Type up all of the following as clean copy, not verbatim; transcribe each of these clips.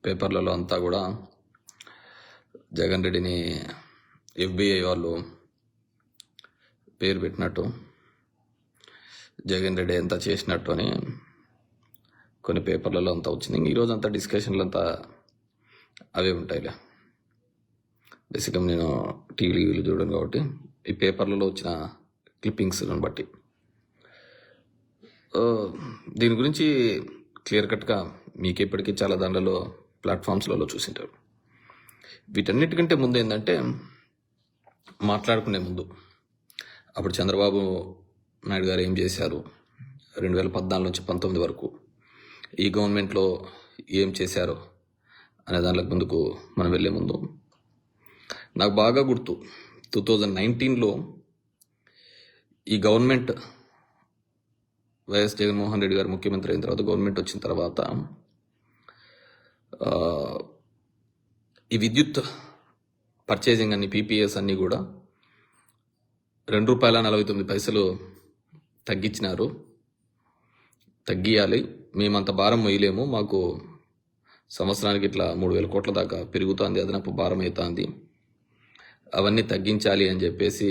పేపర్లలో అంతా కూడా జగన్ రెడ్డిని FBI వాళ్ళు పేరు పెట్టినట్టు, జగన్ రెడ్డి ఎంత చేసినట్టు అని కొన్ని పేపర్లలో అంతా వచ్చింది. ఈరోజు అంతా డిస్కషన్లు అంతా అవే ఉంటాయిలే. బేసిక్గా నేను టీవీలు చూడను కాబట్టి ఈ పేపర్లలో వచ్చిన క్లిప్పింగ్స్ని బట్టి దీని గురించి క్లియర్ కట్గా మీకు ఇప్పటికీ చాలా దాంట్లో ప్లాట్ఫామ్స్లలో చూసింటారు. వీటన్నిటికంటే ముందు ఏంటంటే, మాట్లాడుకునే ముందు అప్పుడు చంద్రబాబు నాయుడు గారు ఏం చేశారు, 2014 నుంచి 19 వరకు ఈ గవర్నమెంట్లో ఏం చేశారో అనే దాంట్లో ముందుకు మనం వెళ్ళే ముందు నాకు బాగా గుర్తు, 2019లో ఈ గవర్నమెంట్ వైఎస్ జగన్మోహన్ రెడ్డి గారు ముఖ్యమంత్రి అయిన తర్వాత గవర్నమెంట్ వచ్చిన తర్వాత ఈ విద్యుత్ పర్చేసింగ్ అన్ని PPAs అన్నీ కూడా ₹2.49 తగ్గించినారు. తగ్గియాలి, మేమంత భారం మొయ్యలేము, మాకు సంవత్సరానికి ఇట్లా 3,000 కోట్ల దాకా పెరుగుతుంది, అదనపు భారం అవుతుంది, అవన్నీ తగ్గించాలి అని చెప్పేసి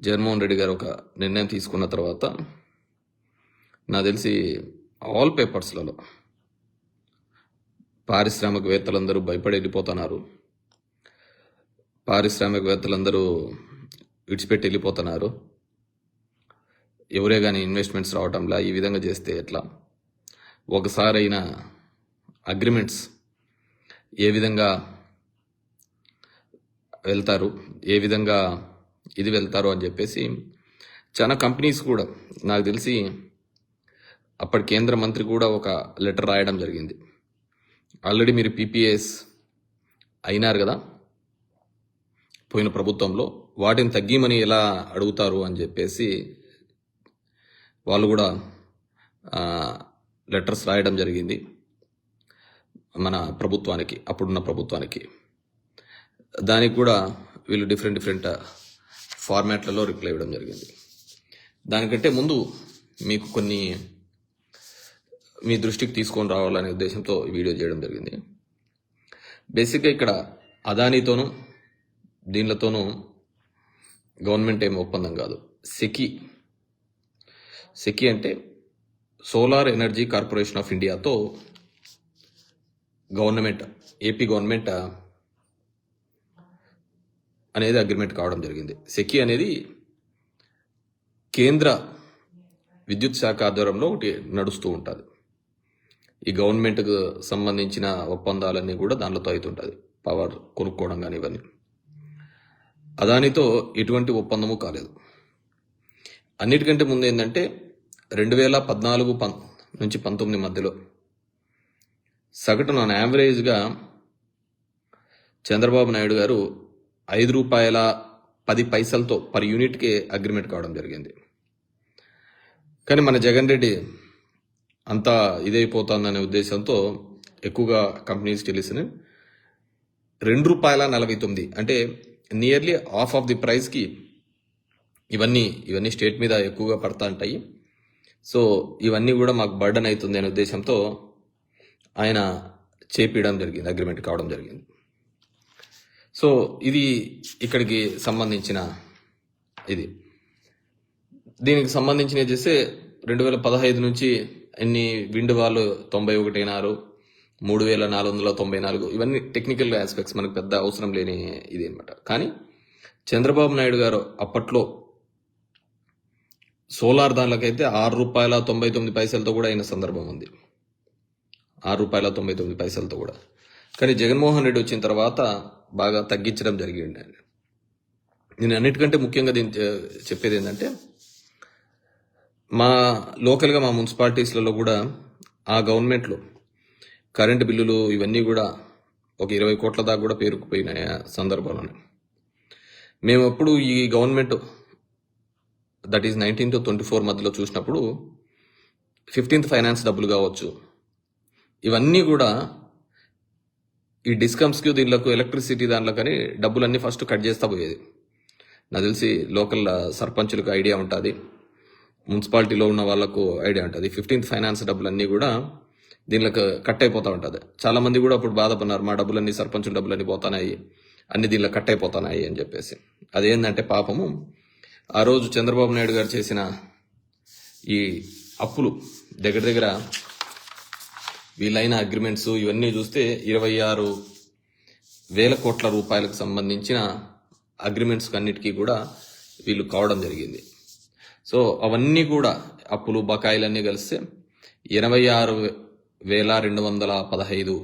జగన్మోహన్ రెడ్డి గారు ఒక నిర్ణయం తీసుకున్న తర్వాత నాకు తెలిసి ఆల్ పేపర్స్లలో పారిశ్రామికవేత్తలందరూ భయపడి వెళ్ళిపోతున్నారు, పారిశ్రామికవేత్తలందరూ విడిచిపెట్టి వెళ్ళిపోతున్నారు, ఎవరే కానీ ఇన్వెస్ట్మెంట్స్ రావటంలా, ఈ విధంగా చేస్తే ఎట్లా, ఒకసారి అయిన అగ్రిమెంట్స్ ఏ విధంగా వెళ్తారు, ఏ విధంగా ఇది వెళ్తారు అని చెప్పేసి చాలా కంపెనీస్ కూడా, నాకు తెలిసి అప్పటి కేంద్ర మంత్రి కూడా ఒక లెటర్ రాయడం జరిగింది. ఆల్రెడీ మీరు PPAs అయినారు కదా పోయిన ప్రభుత్వంలో, వాటిని తగ్గిమని ఎలా అడుగుతారు అని చెప్పేసి వాళ్ళు కూడా లెటర్స్ రాయడం జరిగింది మన ప్రభుత్వానికి, అప్పుడున్న ప్రభుత్వానికి. దానికి కూడా వీళ్ళు డిఫరెంట్ ఫార్మాట్లలో రిప్లై ఇవ్వడం జరిగింది. దానికంటే ముందు మీకు కొన్ని మీ దృష్టికి తీసుకొని రావాలనే ఉద్దేశంతో ఈ వీడియో చేయడం జరిగింది. బేసిక్గా ఇక్కడ అదానీతోనూ దీనిలతోనూ గవర్నమెంట్ ఏమి ఒప్పందం కాదు. సెకి అంటే సోలార్ ఎనర్జీ కార్పొరేషన్ ఆఫ్ ఇండియాతో గవర్నమెంట్, ఏపీ గవర్నమెంట్ అనేది అగ్రిమెంట్ కావడం జరిగింది. సెకి అనేది కేంద్ర విద్యుత్ శాఖ ఆధ్వర్యంలో ఒకటి నడుస్తూ ఉంటుంది. ఈ గవర్నమెంట్కు సంబంధించిన ఒప్పందాలన్నీ కూడా దానిలో అవుతుంటుంది, పవర్ కొనుక్కోవడం కానీ ఇవన్నీ. అదానితో ఎటువంటి ఒప్పందము కాలేదు. అన్నిటికంటే ముందు ఏంటంటే 2014 నుంచి 19 మధ్యలో సగటున యావరేజ్గా చంద్రబాబు నాయుడు గారు ₹5.10 పర్ యూనిట్కి అగ్రిమెంట్ కావడం జరిగింది. కానీ మన జగన్ రెడ్డి అంతా ఇదైపోతుందనే ఉద్దేశంతో ఎక్కువగా కంపెనీస్ తెలిసిన ₹2.49, అంటే నియర్లీ హాఫ్ ఆఫ్ ది ప్రైస్కి ఇవన్నీ స్టేట్ మీద ఎక్కువగా పడతా ఉంటాయి. సో ఇవన్నీ కూడా మాకు బర్డన్ అవుతుంది అనే ఉద్దేశంతో ఆయన చేపించడం జరిగింది, అగ్రిమెంట్ కావడం జరిగింది. సో ఇది ఇక్కడికి సంబంధించిన ఇది. దీనికి సంబంధించిన చేస్తే 2015 నుంచి ఎన్ని విండ్ వాళ్ళు 91 అయినారు, 3,494, ఇవన్నీ టెక్నికల్ ఆస్పెక్ట్స్, మనకు పెద్ద అవసరం లేని ఇది అనమాట. కానీ చంద్రబాబు నాయుడు గారు అప్పట్లో సోలార్ దానికైతే ₹6.99 కూడా అయిన సందర్భం ఉంది, ₹6.99 కూడా. కానీ జగన్మోహన్ రెడ్డి వచ్చిన తర్వాత బాగా తగ్గించడం జరిగింది. నేను అన్నిటికంటే ముఖ్యంగా దీన్ని చెప్పేది ఏంటంటే, మా లోకల్గా మా మున్సిపాలిటీస్లలో కూడా ఆ గవర్నమెంట్లో కరెంటు బిల్లులు ఇవన్నీ కూడా ఒక 20 కోట్ల దాకా కూడా పేరుకుపోయిన సందర్భంలోనే మేము ఎప్పుడు ఈ గవర్నమెంట్ దట్ ఈస్ 19 to 24 మధ్యలో చూసినప్పుడు 15th ఫైనాన్స్ డబ్బులు కావచ్చు, ఇవన్నీ కూడా ఈ డిస్కమ్స్కి దీనిలకు ఎలక్ట్రిసిటీ దానిలో కానీ డబ్బులన్నీ ఫస్ట్ కట్ చేస్తా పోయేది. నాకు తెలిసి లోకల్ సర్పంచులకు ఐడియా ఉంటుంది, మున్సిపాలిటీలో ఉన్న వాళ్ళకు ఐడియా ఉంటుంది. 15th ఫైనాన్స్ డబ్బులన్నీ కూడా దీనికి కట్ అయిపోతూ ఉంటుంది. చాలా మంది కూడా అప్పుడు బాధపడినారు, మా డబ్బులన్నీ సర్పంచుల డబ్బులన్నీ పోతున్నాయి, అన్ని దీనిలో కట్ అయిపోతున్నాయి అని చెప్పేసి. అదేంటంటే పాపము ఆ రోజు చంద్రబాబు నాయుడు గారు చేసిన ఈ అప్పులు దగ్గర దగ్గర వీళ్ళైన అగ్రిమెంట్స్ ఇవన్నీ చూస్తే 26,000 కోట్ల రూపాయలకు సంబంధించిన అగ్రిమెంట్స్ అన్నిటికీ కూడా వీళ్ళు కావడం జరిగింది. సో అవన్నీ కూడా అప్పులు బకాయిలన్నీ కలిస్తే 86,215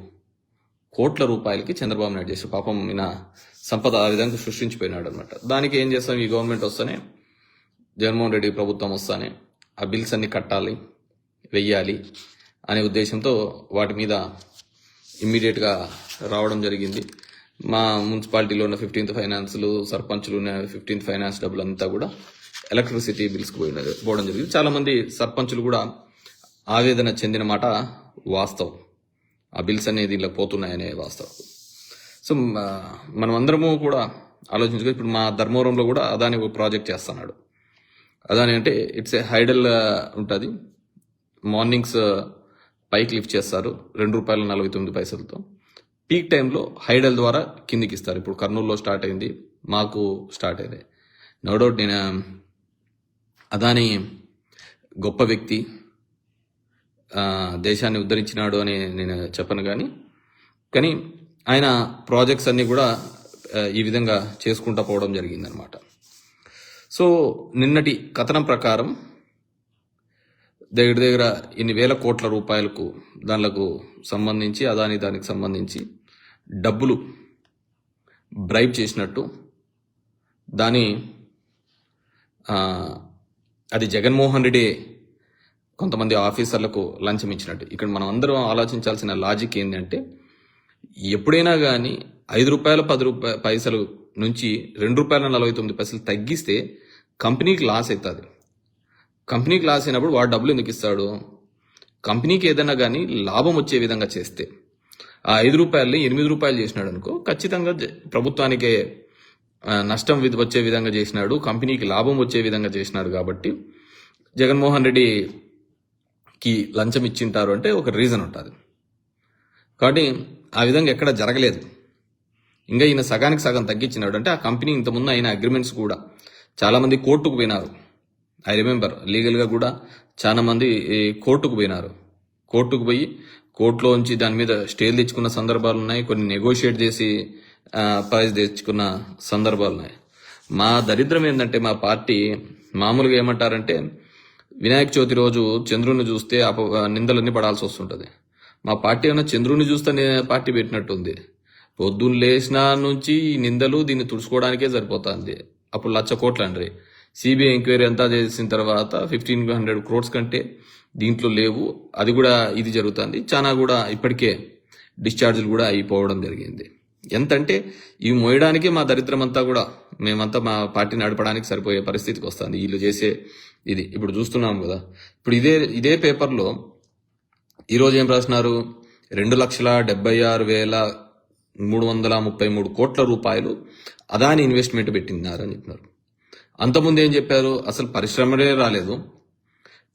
కోట్ల రూపాయలకి చంద్రబాబు నాయుడు చేసిన పాపం ఈయన సంపద ఆ విధంగా సృష్టించిపోయినాడు అనమాట. దానికి ఏం చేస్తాం, ఈ గవర్నమెంట్ వస్తానే, జగన్మోహన్ రెడ్డి ప్రభుత్వం వస్తానే ఆ బిల్స్ అన్ని కట్టాలి, వెయ్యాలి అనే ఉద్దేశంతో వాటి మీద ఇమ్మీడియట్గా రావడం జరిగింది. మా మున్సిపాలిటీలో ఉన్న 15th ఫైనాన్స్లు, సర్పంచులు ఉన్న 15th ఫైనాన్స్ డబ్బులు అంతా కూడా ఎలక్ట్రిసిటీ బిల్స్కి పోవడం జరిగింది. చాలామంది సర్పంచులు కూడా ఆవేదన చెందిన మాట వాస్తవం. ఆ బిల్స్ అనేది ఇలా పోతున్నాయనే వాస్తవం. సో మనం అందరము కూడా ఆలోచించుకో. ఇప్పుడు మా ధర్మవరంలో కూడా అదాని ఒక ప్రాజెక్ట్ చేస్తున్నాడు. అదాని అంటే ఇట్స్ ఏ హైడల్ ఉంటుంది. మార్నింగ్స్ పైకి లిఫ్ట్ చేస్తారు ₹2.49. పీక్ టైంలో హైడల్ ద్వారా కిందికి ఇస్తారు. ఇప్పుడు కర్నూలులో స్టార్ట్ అయింది, మాకు స్టార్ట్ అయింది. నో డౌట్ నేను అదాని గొప్ప వ్యక్తి, దేశాన్ని ఉద్ధరించినాడు అని నేను చెప్పను, కానీ ఆయన ప్రాజెక్ట్స్ అన్నీ కూడా ఈ విధంగా చేసుకుంటూ పోవడం జరిగిందనమాట. సో నిన్నటి కథనం ప్రకారం దగ్గర దగ్గర ఇన్ని వేల కోట్ల రూపాయలకు దానికి సంబంధించి దానికి సంబంధించి డబ్బులు బ్రైబ్ చేసినట్టు, అది జగన్మోహన్ రెడ్డి కొంతమంది ఆఫీసర్లకు లంచం ఇచ్చినట్టు. ఇక్కడ మనం అందరం ఆలోచించాల్సిన లాజిక్ ఏంటంటే, ఎప్పుడైనా కానీ ₹5, 10 నుంచి ₹2.49 తగ్గిస్తే కంపెనీకి లాస్ అవుతుంది. కంపెనీకి లాస్ అయినప్పుడు వాడు డబ్బులు ఎందుకు ఇస్తాడు? కంపెనీకి ఏదైనా కానీ లాభం వచ్చే విధంగా చేస్తే, ఆ ₹5 ₹8 చేసినాడు అనుకో, ఖచ్చితంగా ప్రభుత్వానికే నష్టం వచ్చే విధంగా చేసినాడు, కంపెనీకి లాభం వచ్చే విధంగా చేసినాడు. కాబట్టి జగన్మోహన్ రెడ్డికి లంచం ఇచ్చింటారు అంటే ఒక రీజన్ ఉంటుంది. కాబట్టి ఆ విధంగా ఎక్కడ జరగలేదు. ఇంకా ఈయన సగానికి సగం తగ్గించినాడు అంటే ఆ కంపెనీ ఇంతకుముందు అయిన అగ్రిమెంట్స్ కూడా చాలామంది కోర్టుకు పోయినారు. ఐ రిమెంబర్, లీగల్గా కూడా చాలా మంది కోర్టుకు పోయినారు. కోర్టుకు పోయి కోర్టులోంచి దాని మీద స్టేలు తెచ్చుకున్న సందర్భాలు ఉన్నాయి, కొన్ని నెగోషియేట్ చేసి ప్రైజ్ తెచ్చుకున్న సందర్భాలు ఉన్నాయి. మా దరిద్రం ఏంటంటే, మా పార్టీ మామూలుగా ఏమంటారంటే, వినాయక చవితి రోజు చంద్రుని చూస్తే నిందలన్నీ పడాల్సి వస్తుంటుంది. మా పార్టీ ఏమన్నా చంద్రుని చూస్తే పార్టీ పెట్టినట్టుంది. పొద్దున్న లేచిన నుంచి ఈ నిందలు దీన్ని తుడుచుకోవడానికే సరిపోతుంది. అప్పుడు 1,00,000 కోట్లు అండి. సిబిఐ ఎంక్వైరీ అంతా చేసిన తర్వాత 1,500 crores కంటే దీంట్లో లేవు. అది కూడా ఇది జరుగుతుంది. చాలా కూడా ఇప్పటికే డిశ్చార్జ్లు కూడా అయిపోవడం జరిగింది. ఎంతంటే ఇవి మోయడానికి మా దరిద్రం అంతా కూడా, మేమంతా మా పార్టీని నడపడానికి సరిపోయే పరిస్థితికి వస్తుంది వీళ్ళు చేసే ఇది. ఇప్పుడు చూస్తున్నాం కదా. ఇప్పుడు ఇదే పేపర్లో ఈరోజు ఏం రాసినారు, 2,76,333 కోట్ల రూపాయలు అదాని ఇన్వెస్ట్మెంట్ పెట్టినారు అని చెప్పినారు. అంతకుముందు ఏం చెప్పారు, అసలు పరిశ్రమలే రాలేదు,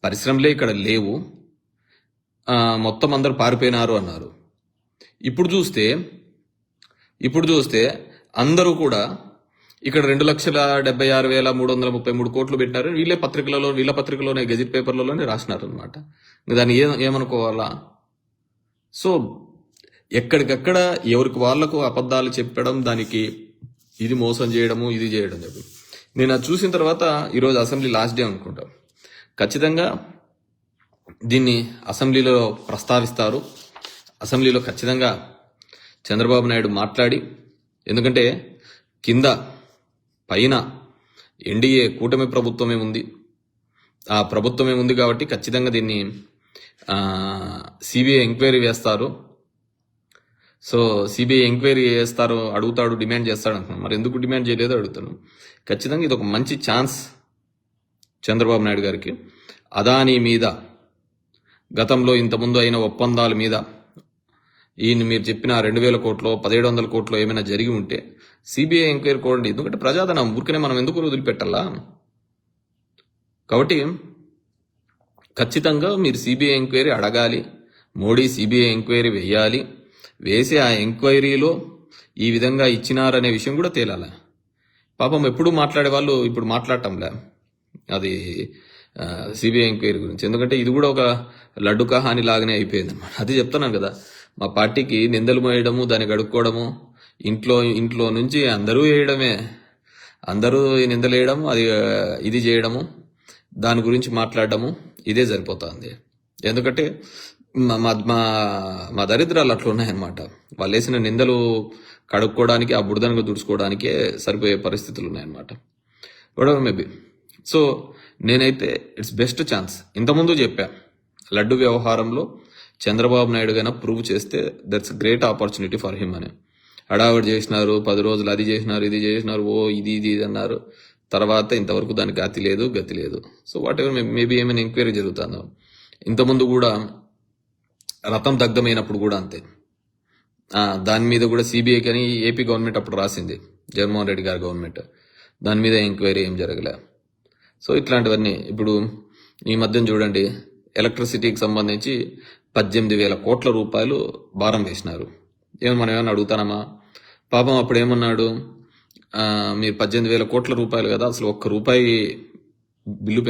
పరిశ్రమలే ఇక్కడ లేవు, మొత్తం అందరు పారిపోయినారు అన్నారు. ఇప్పుడు చూస్తే అందరూ కూడా ఇక్కడ 2,76,333 కోట్లు పెట్టినారు. వీళ్ళ పత్రికలోనే గెజిట్ పేపర్లలోనే రాసినారు అనమాట. దాన్ని ఏమనుకోవాలా? సో ఎక్కడికక్కడ ఎవరికి వాళ్లకు అబద్ధాలు చెప్పడం, దానికి ఇది మోసం చేయడము, ఇది చేయడం చెప్పి నేను అది చూసిన తర్వాత ఈరోజు అసెంబ్లీ లాస్ట్ డే అనుకుంటా, ఖచ్చితంగా దీన్ని అసెంబ్లీలో ప్రస్తావిస్తారు. అసెంబ్లీలో ఖచ్చితంగా చంద్రబాబు నాయుడు మాట్లాడి, ఎందుకంటే కింద పైన ఎన్డీఏ కూటమి ప్రభుత్వమే ఉంది, ఆ ప్రభుత్వమే ఉంది కాబట్టి ఖచ్చితంగా దీన్ని సిబిఐ ఎంక్వైరీ వేస్తారు. సో సిబిఐ ఎంక్వైరీ చేస్తారు, అడుగుతాడు, డిమాండ్ చేస్తాడు అంటున్నాను. మరి ఎందుకు డిమాండ్ చేయలేదో అడుగుతాను. ఖచ్చితంగా ఇది ఒక మంచి ఛాన్స్ చంద్రబాబు నాయుడు గారికి. అదానీ మీద గతంలో ఇంతకుముందు అయిన ఒప్పందాల మీద ఈయన మీరు చెప్పిన 2,000 కోట్లు 1,700 కోట్లు ఏమైనా జరిగి ఉంటే సిబిఐ ఎంక్వైరీ కోరండి. ఎందుకంటే ప్రజాధనం ఊరికనే మనం ఎందుకు వదిలిపెట్టాలా? కాబట్టి ఖచ్చితంగా మీరు సిబిఐ ఎంక్వైరీ అడగాలి. మోడీ సిబిఐ ఎంక్వైరీ వేయాలి, వేసి ఆ ఎంక్వైరీలో ఈ విధంగా ఇచ్చినారనే విషయం కూడా తేలాలి. పాపం ఎప్పుడు మాట్లాడే వాళ్ళు ఇప్పుడు మాట్లాడటంలే అది సిబిఐ ఎంక్వైరీ గురించి. ఎందుకంటే ఇది కూడా ఒక లడ్డు కహాని లాగానే అయిపోయింది అనమాట. అది చెప్తున్నాను కదా, మా పార్టీకి నిందలు మోయడము, దాన్ని గడుక్కోవడము, ఇంట్లో నుంచి అందరూ వేయడమే, అందరూ ఈ నిందలు వేయడం, అది ఇది చేయడము, దాని గురించి మాట్లాడడము, ఇదే సరిపోతుంది. ఎందుకంటే మా మా మా- మా దరిద్రాలు అట్లా ఉన్నాయన్నమాట. వాళ్ళు వేసిన నిందలు కడుక్కోవడానికి, ఆ బురదను దుడుచుకోవడానికే సరిపోయే పరిస్థితులు ఉన్నాయన్నమాట. గొడవ మేబీ. సో నేనైతే ఇట్స్ బెస్ట్ ఛాన్స్. ఇంతకుముందు చెప్పా, లడ్డు వ్యవహారంలో చంద్రబాబు నాయుడు గారు ప్రూవ్ చేస్తే that's great opportunity for him అని. హడావిడి చేసినారు, 10 రోజులు అది చేసినారు, ఇది చేసినారు, ఓ ఇది అన్నారు. తర్వాత ఇంతవరకు దానికి గతి లేదు. సో వాట్ ఎవర్ మేబీ ఏమైనా ఎంక్వైరీ జరుగుతుందో. ఇంతకుముందు కూడా రథం దగ్ధమైనప్పుడు కూడా అంతే, దాని మీద కూడా సిబిఐ కానీ ఏపీ గవర్నమెంట్ అప్పుడు రాసింది, జగన్మోహన్ రెడ్డి గారి గవర్నమెంట్, దాని మీద ఎంక్వైరీ ఏం జరగలే. సో ఇట్లాంటివన్నీ ఇప్పుడు ఈ మధ్యన చూడండి, ఎలక్ట్రిసిటీకి సంబంధించి 18,000 కోట్ల రూపాయలు భారం వేసినారు. మనం ఏమన్నా అడుగుతానమ్మా? పాపం అప్పుడు ఏమన్నాడు, మీరు 18,000 కోట్ల రూపాయలు కదా, అసలు ₹1 బిల్లు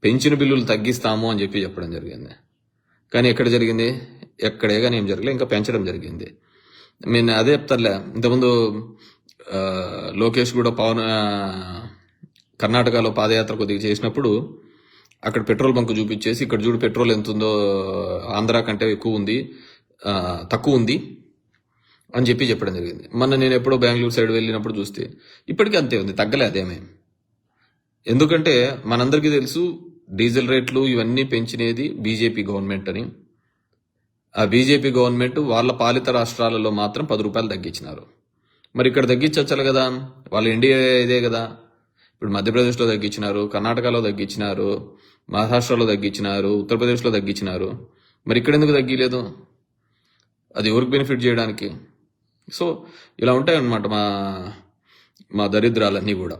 పెంచిన బిల్లులు తగ్గిస్తాము అని చెప్పడం జరిగింది. కానీ ఎక్కడ జరిగింది? ఎక్కడే కానీ ఏం జరగలేదు, ఇంకా పెంచడం జరిగింది. నేను అదే చెప్తారులే, ఇంతకుముందు లోకేష్ కూడా కర్ణాటకలో పాదయాత్ర కొద్దిగా చేసినప్పుడు అక్కడ పెట్రోల్ బంక్ చూపించేసి, ఇక్కడ చూడు పెట్రోల్ ఎంత ఉందో, ఆంధ్ర కంటే ఎక్కువ ఉంది, తక్కువ ఉంది అని చెప్పడం జరిగింది. మొన్న నేను ఎప్పుడో బెంగళూరు సైడ్ వెళ్ళినప్పుడు చూస్తే ఇప్పటికీ అంతే ఉంది, తగ్గలే అదేమే. ఎందుకంటే మనందరికీ తెలుసు డీజిల్ రేట్లు ఇవన్నీ పెంచినది బీజేపీ గవర్నమెంట్ అని. ఆ బీజేపీ గవర్నమెంట్ వాళ్ళ పాలిత రాష్ట్రాలలో మాత్రం ₹10 తగ్గించినారు. మరి ఇక్కడ తగ్గించచ్చాలి కదా, వాళ్ళ ఇండియా ఇదే కదా. ఇప్పుడు మధ్యప్రదేశ్లో తగ్గించినారు, కర్ణాటకలో తగ్గించినారు, మహారాష్ట్రలో తగ్గించినారు, ఉత్తరప్రదేశ్లో తగ్గించినారు. మరి ఇక్కడ ఎందుకు తగ్గిలేదు? అది ఎవరికి బెనిఫిట్ చేయడానికి? సో ఇలా ఉంటాయన్నమాట మా దరిద్రాలన్నీ కూడా.